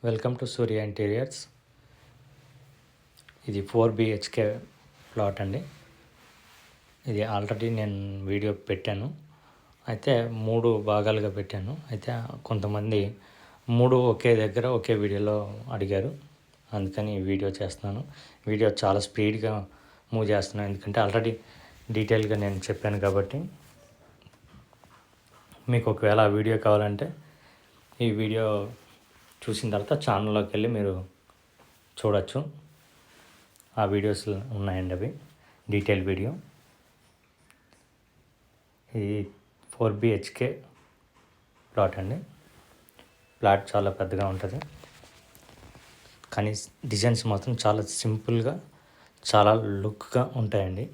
Welcome to Surya interiors. ఇది 4 BHK plot అండి. ఇది ఆల్రెడీ నేను వీడియో పెట్టాను. అయితే 3 భాగాలుగా పెట్టాను. అయితే కొంతమంది 3 ఒకే దగ్గర ఒకే వీడియోలో అడిగారు. అందుకని ఈ వీడియో చేస్తున్నాను. వీడియో చాలా స్పీడ్గా మూవ్ చేస్తున్నాను, ఎందుకంటే ఆల్రెడీ డీటెయిల్గా నేను చెప్పాను కాబట్టి. మీకు ఒకవేళ ఆ వీడియో కావాలంటే ఈ వీడియో చూసిన తర్వాత ఛానల్లోకి వెళ్ళి మీరు చూడొచ్చు. ఆ వీడియోస్ ఉన్నాయండి, అవి డీటెయిల్ వీడియో. ఇది 4 BHK ప్లాట్ అండి. ప్లాట్ చాలా పెద్దగా ఉంటుంది, కానీ డిజైన్స్ మాత్రం చాలా సింపుల్గా చాలా లుక్గా ఉంటాయండి.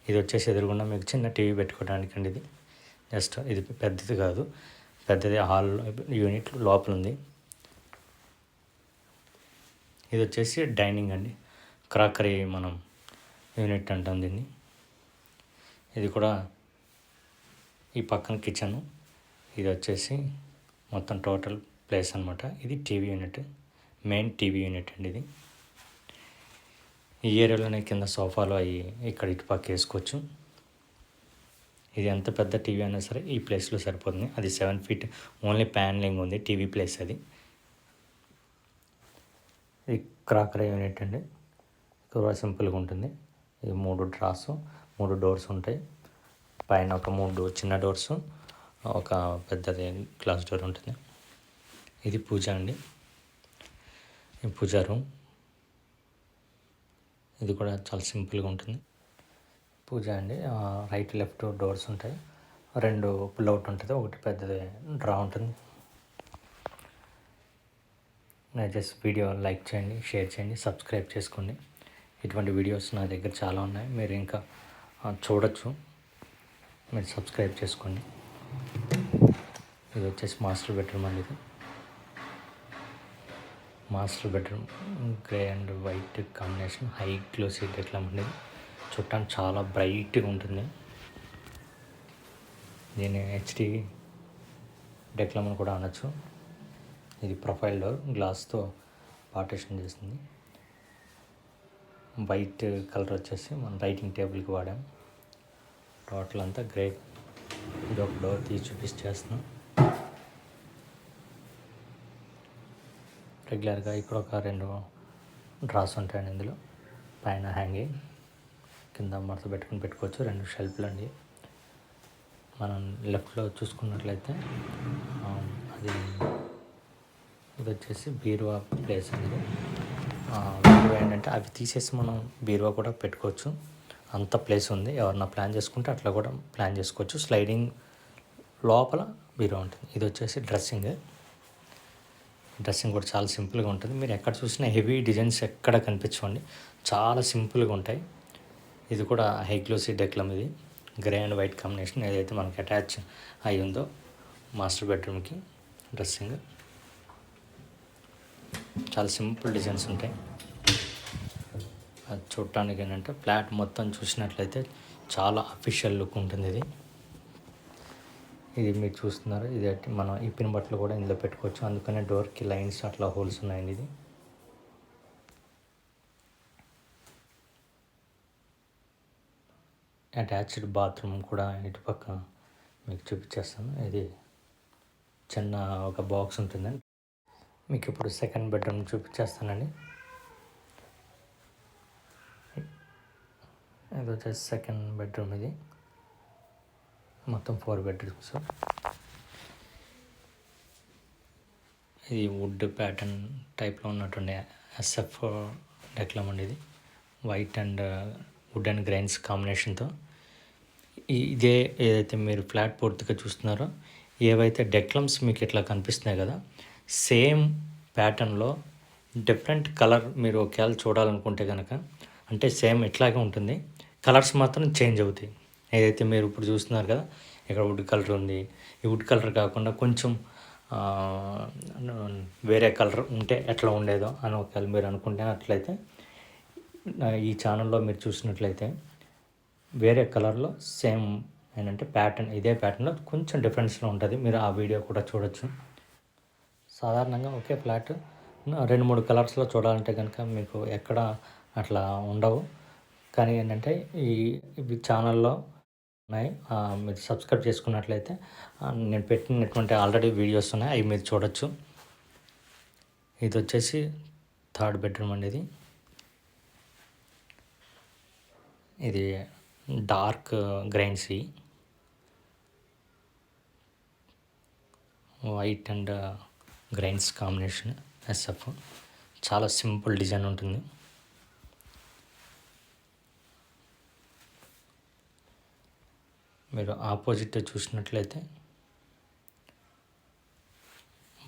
ఇది వచ్చేసి ఎదురుగుండా మీకు చిన్న టీవీ పెట్టుకోవడానికి అండి. ఇది జస్ట్ ఇది పెద్దది కాదు, పెద్దది హాల్ యూనిట్ లోపల ఉంది. ఇది వచ్చేసి డైనింగ్ అండి, క్రాకరీ మనం యూనిట్ అంటాం దీన్ని. ఇది కూడా ఈ పక్కన కిచెను. ఇది వచ్చేసి మొత్తం టోటల్ ప్లేస్ అనమాట. ఇది TV unit, main TV unit అండి. ఇది ఈ ఏరియాలోనే కింద సోఫాలు అవి ఇక్కడ ఇటు పక్క వేసుకోవచ్చు. ఇది ఎంత పెద్ద టీవీ అయినా సరే ఈ ప్లేస్లో సరిపోతుంది. అది 7 feet ఓన్లీ ప్యానలింగ్ ఉంది, టీవీ ప్లేస్ అది. ఇది క్రాకరీ యూనిట్ అండి, కూడా సింపుల్గా ఉంటుంది. ఇది 3 డ్రాస్, 3 డోర్స్ ఉంటాయి. పైన ఒక 3 చిన్న డోర్స్, ఒక పెద్దది గ్లాస్ డోర్ ఉంటుంది. ఇది పూజ అండి, ఈ పూజా రూమ్. ఇది కూడా చాలా సింపుల్గా ఉంటుంది. పూజ అండి, రైట్ లెఫ్ట్ డోర్స్ ఉంటాయి. 2 పుల్అవుట్ ఉంటుంది, ఒకటి పెద్దది డ్రా ఉంటుంది. దయచేసి వీడియో లైక్ చేయండి, షేర్ చేయండి, సబ్స్క్రైబ్ చేసుకోండి. ఇటువంటి వీడియోస్ నా దగ్గర చాలా ఉన్నాయి, మీరు ఇంకా చూడొచ్చు. మీరు సబ్స్క్రైబ్ చేసుకోండి. ఇది వచ్చేసి మాస్టర్ బెడ్రూమ్ అండి. ఇది master bedroom, grey and white combination, high glossy డెక్లమ్ అండి. చూడటానికి చాలా బ్రైట్గా ఉంటుంది. దీన్ని HD డెక్లమ్ అని కూడా అనొచ్చు. ఇది ప్రొఫైల్ డోర్, గ్లాస్తో పార్టిషన్ చేసింది. వైట్ కలర్ వచ్చేసి మనం రైటింగ్ టేబుల్కి వాడాం. టోటల్ అంతా గ్రే. ఇది ఒక డోర్ తీసి చూపిస్తున్నాం. రెగ్యులర్గా ఇక్కడ ఒక 2 డ్రాస్ ఉంటాయండి. ఇందులో పైన హ్యాంగింగ్, కింద మడత పెట్టుకోవచ్చు. 2 షెల్ఫ్లు అండి. మనం లెఫ్ట్లో చూసుకున్నట్లయితే అది ఇది వచ్చేసి బీరువా ప్లేస్ అనేది. బీరువా ఏంటంటే అవి తీసేసి మనం బీరువా కూడా పెట్టుకోవచ్చు, అంత ప్లేస్ ఉంది. ఎవరన్నా ప్లాన్ చేసుకుంటే అట్లా కూడా ప్లాన్ చేసుకోవచ్చు. స్లైడింగ్ లోపల బీరువా ఉంటుంది. ఇది వచ్చేసి డ్రెస్సింగ్ కూడా చాలా సింపుల్గా ఉంటుంది. మీరు ఎక్కడ చూసినా హెవీ డిజైన్స్ ఎక్కడ కనిపించండి, చాలా సింపుల్గా ఉంటాయి. ఇది కూడా హై గ్లోసీ డెక్లమ్. ఇది గ్రే అండ్ వైట్ కాంబినేషన్, ఏదైతే మనకి అటాచ్ అయి ఉందో మాస్టర్ బెడ్రూమ్కి. డ్రెస్సింగ్ చాలా సింపుల్ డిజైన్స్ ఉంటాయి. అది చూడటానికి ఏంటంటే ఫ్లాట్ మొత్తం చూసినట్లయితే చాలా అఫీషియల్ లుక్ ఉంటుంది. ఇది మీరు చూస్తున్నారు. ఇది మనం ఇప్పిన బట్టలు కూడా ఇందులో పెట్టుకోవచ్చు, అందుకనే డోర్కి లైన్స్ అట్లా హోల్స్ ఉన్నాయండి. ఇది అటాచ్డ్ బాత్రూమ్ కూడా ఇటు పక్క మీకు చూపించేస్తాను. ఇది చిన్న ఒక బాక్స్ ఉంటుందండి. మీకు ఇప్పుడు సెకండ్ బెడ్రూమ్ చూపించేస్తానండి. ఇది వచ్చేసి సెకండ్ బెడ్రూమ్. ఇది మొత్తం 4 bedrooms. ఇది వుడ్ ప్యాటర్న్ టైప్లో ఉన్నట్టుండే SF డెక్లమ్ అండి. ఇది white and wood and grains కాంబినేషన్తో. ఇదే ఏదైతే మీరు ఫ్లాట్ పూర్తిగా చూస్తున్నారో, ఏవైతే డెక్లమ్స్ మీకు ఇట్లా కనిపిస్తున్నాయి కదా, సేమ్ ప్యాటర్న్లో డిఫరెంట్ కలర్ మీరు ఒకవేళ చూడాలనుకుంటే కనుక, అంటే సేమ్ ఇట్లాగే ఉంటుంది, కలర్స్ మాత్రం చేంజ్ అవుతాయి. ఏదైతే మీరు ఇప్పుడు చూస్తున్నారు కదా, ఇక్కడ వుడ్ కలర్ ఉంది. ఈ వుడ్ కలర్ కాకుండా కొంచెం వేరే కలర్ ఉంటే ఎట్లా ఉండేదో అని ఒకవేళ మీరు అనుకుంటే అట్లయితే ఈ ఛానల్లో మీరు చూసినట్లయితే వేరే కలర్లో సేమ్ ఏంటంటే ప్యాటర్న్, ఇదే ప్యాటర్న్లో కొంచెం డిఫరెన్స్లో ఉంటుంది. మీరు ఆ వీడియో కూడా చూడొచ్చు. సాధారణంగా ఒకే ఫ్లాట్ 2-3 కలర్స్లో చూడాలంటే కనుక మీకు ఎక్కడ అట్లా ఉండవు. కానీ ఏంటంటే ఇవి ఛానల్లో ఉన్నాయి. మీరు సబ్స్క్రైబ్ చేసుకున్నట్లయితే నేను పెట్టినటువంటి ఆల్రెడీ వీడియోస్ ఉన్నాయి, అవి మీరు చూడొచ్చు. ఇది వచ్చేసి థర్డ్ బెడ్రూమ్ అండి. ఇది dark grains, white and grains combination SF. చాలా సింపుల్ డిజైన్ ఉంటుంది. మీరు ఆపోజిట్ చూసినట్లయితే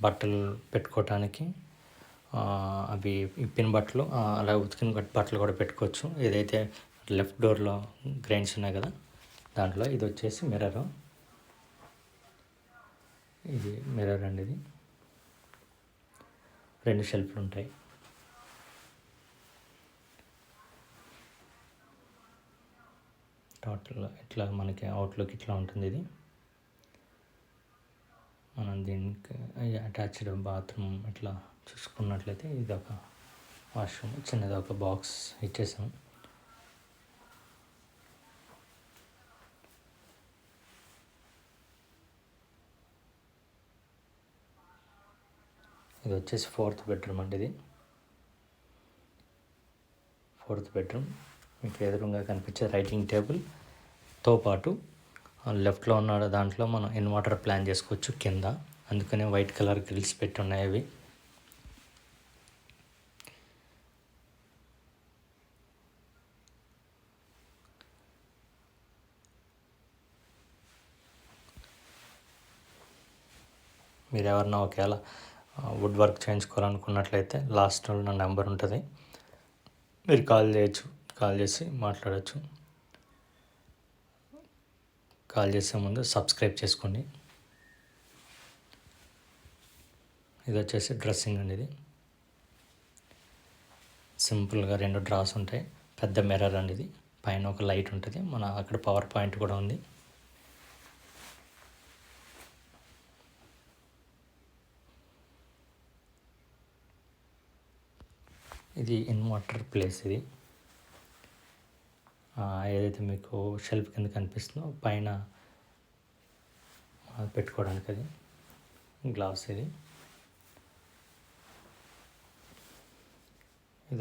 బట్టలు పెట్టుకోవటానికి అవి ఇప్పిన బట్టలు, అలా ఉతికిన బట్టలు కూడా పెట్టుకోవచ్చు. ఏదైతే లెఫ్ట్ డోర్లో గ్రైన్స్ ఉన్నాయి కదా, దాంట్లో ఇది వచ్చేసి మిర్రర్. ఇది మిర్రర్ అండి. ఇది 2 షెల్ఫ్లు ఉంటాయి. టోటల్ ఇట్లా మనకి అవుట్లుక్ ఇట్లా ఉంటుంది. ఇది మనం దీనికి అటాచ్డ్ బాత్రూమ్ ఇట్లా చూసుకున్నట్లయితే ఇది ఒక వాష్రూమ్, చిన్నది ఒక బాక్స్ ఇచ్చేసాం. ఇది వచ్చేసి 4th బెడ్రూమ్ అండి. ఇది 4th బెడ్రూమ్. మీకు ఎదురుగా కనిపించే రైటింగ్ టేబుల్తో పాటు లెఫ్ట్లో ఉన్న దాంట్లో మనం ఇన్వర్టర్ ప్లాన్ చేసుకోవచ్చు కింద. అందుకనే వైట్ కలర్ గ్రిల్స్ పెట్టి ఉన్నాయి అవి. మీరు ఎవరన్నా ఒకవేళ వుడ్ వర్క్ చేయించుకోవాలనుకున్నట్లయితే లాస్ట్లో నా నెంబర్ ఉంటుంది, మీరు కాల్ చేయొచ్చు. కాల్ చేసి మాట్లాడచ్చు. కాల్ చేసే ముందు సబ్స్క్రైబ్ చేసుకోండి. ఇది వచ్చేసి డ్రెస్సింగ్ అండి. ఇది సింపుల్గా 2 డ్రాస్ ఉంటాయి. పెద్ద మిర్రర్ అండి. ఇది పైన ఒక లైట్ ఉంటుంది. మన అక్కడ పవర్ పాయింట్ కూడా ఉంది. ఇది ఇన్వర్టర్ ప్లేస్. ఇది ఏదైతే మీకు షెల్ఫ్ కింద కనిపిస్తుందో పైన పెట్టుకోవడానికి అది గ్లాస్. ఇది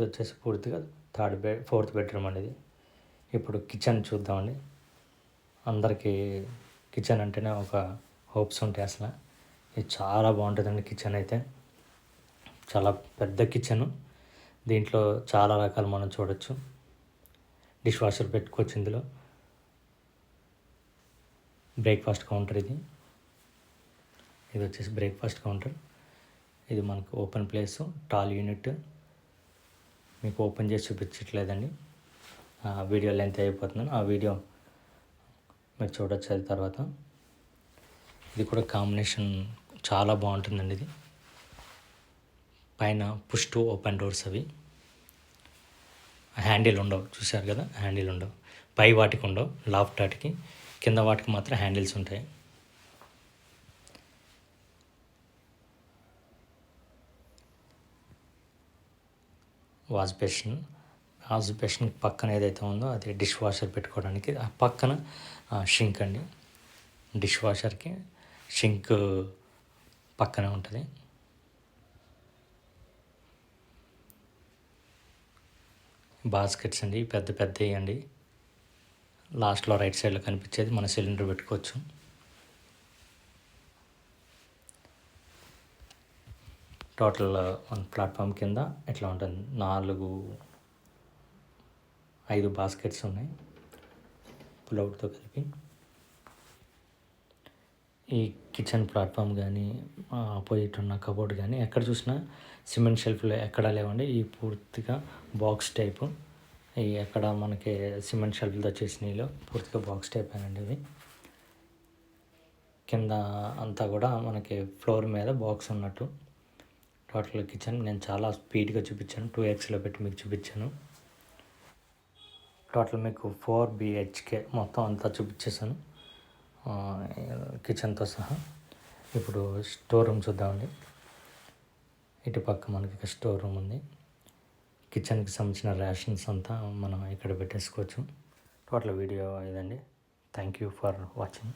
వచ్చేసి పూర్తిగా 4th బెడ్రూమ్ అనేది. ఇప్పుడు కిచెన్ చూద్దామండి. అందరికీ కిచెన్ అంటేనే ఒక హోప్స్ ఉంటాయి అసలు. ఇది చాలా బాగుంటుందండి కిచెన్ అయితే. చాలా పెద్ద కిచెను. దీంట్లో చాలా రకాలు మనం చూడొచ్చు. డిష్ వాషర్ పెట్టుకోవచ్చు ఇందులో. Breakfast counter. ఇది వచ్చేసి బ్రేక్ఫాస్ట్ కౌంటర్. ఇది మనకు ఓపెన్ ప్లేసు, టాల్ యూనిట్. మీకు ఓపెన్ చేసి చూపించట్లేదండి, వీడియో లెంత్ అయిపోతుందని. ఆ వీడియో మీరు చూడొచ్చు అది తర్వాత. ఇది కూడా కాంబినేషన్ చాలా బాగుంటుందండి. ఇది పైన పుష్ టు ఓపెన్ డోర్స్. అవి హ్యాండిల్ ఉండవు, చూశారు కదా, హ్యాండిల్ ఉండవు. పై వాటికి ఉండవు, లాఫ్ట్ వాటికి. కింద వాటికి మాత్రం హ్యాండిల్స్ ఉంటాయి. వాష్ బేసిన్ పక్కన ఏదైతే ఉందో అది డిష్ వాషర్ పెట్టుకోవడానికి. ఆ పక్కన షింక్ అండి. డిష్ వాషర్కి షింక్ పక్కనే ఉంటుంది. బాస్కెట్స్ అండి, పెద్ద పెద్దవి అండి. లాస్ట్లో రైట్ సైడ్లో కనిపించేది మన సిలిండర్ పెట్టుకోవచ్చు. టోటల్ ప్లాట్ఫామ్ కింద ఇట్లా ఉంటుంది. 5 బాస్కెట్స్ ఉన్నాయి పుల్అవుట్తో కలిపి. ఈ కిచెన్ ప్లాట్ఫామ్ కానీ ఆపోజిట్ ఉన్న కబోర్డ్ కానీ ఎక్కడ చూసినా సిమెంట్ షెల్ఫ్లు ఎక్కడా లేవండి. ఈ పూర్తిగా బాక్స్ టైపు. ఈ ఎక్కడ మనకి సిమెంట్ షెల్ఫ్లతో చేసినలో పూర్తిగా బాక్స్ టైప్ అండి. ఇవి కింద అంతా కూడా మనకి ఫ్లోర్ మీద బాక్స్ ఉన్నట్టు. టోటల్ కిచెన్ నేను చాలా స్పీడ్గా చూపించాను, 2xలో పెట్టి మీకు చూపించాను. టోటల్ మీకు 4 BHK మొత్తం అంతా చూపించేసాను కిచెన్తో సహా. ఇప్పుడు స్టోర్ రూమ్ చూద్దామండి. ఇటు పక్క మనకి ఒక స్టోర్ రూమ్ ఉంది. కిచెన్కి సంబంధించిన రేషన్స్ అంతా మనం ఇక్కడ పెట్టేసుకోవచ్చు. టోటల్ వీడియో ఇదండి. Thank you for watching.